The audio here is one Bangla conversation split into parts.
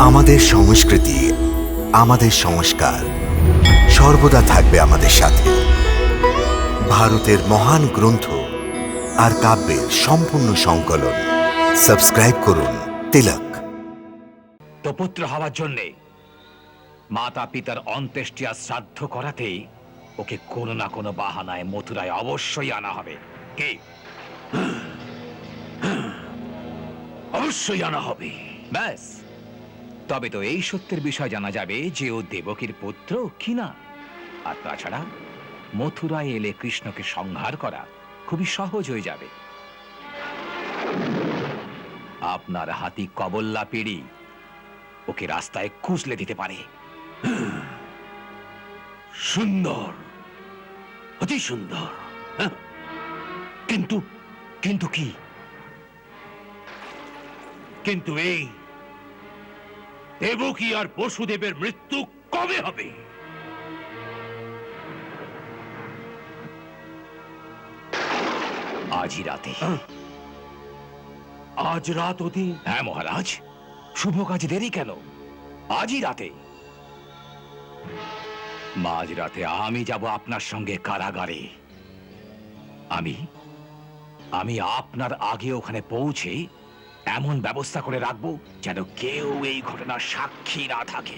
আমাদের সংস্কৃতি, আমাদের সংস্কার সর্বদা থাকবে আমাদের সাথে। ভারতের মহান গ্রন্থ আর কাব্যের সম্পূর্ণ সংকলন। সাবস্ক্রাইব করুন তিলক। তো পুত্র হওয়ার জন্যে মাতা পিতার অন্ত্যেষ্টি আর শ্রাদ্ধ করাতেই ওকে কোনো না কোনো বাহানায় মথুরায় অবশ্যই আনা হবে। কি? অবশ্যই আনা হবে। ব্যাস, তবে তো এই সত্যের বিষয় জানা যাবে যে ও দেবকীর পুত্র কিনা। আর তাছাড়া মথুরায় এলে কৃষ্ণকে সংহার করা খুবই সহজ হয়ে যাবে। আপনার হাতি কবল্লা পিড়ি ওকে রাস্তায় কুচলে দিতে পারে। সুন্দর, অতি সুন্দর। কিন্তু কিন্তু কি? কিন্তু এই দেবকী আর বসুদেবের মৃত্যু কবে হবে? আজই রাতে। আজ রাত অতি? হ্যাঁ মহারাজ, শুভ কাজ দেরি কেন? আজই রাতে। মাঝ রাতে আমি যাব আপনার সঙ্গে কারাগারে। আমি আপনার আগে ওখানে পৌঁছে এমন ব্যবস্থা করে রাখবো যেন কেউ এই ঘটনার সাক্ষী না থাকে।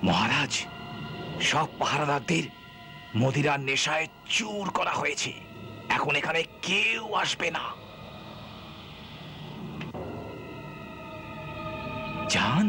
মহারাজ, সব পাহারাদারদের মদিরার নেশায় চুর করা হয়েছে। এখন এখানে কেউ আসবে না। যান।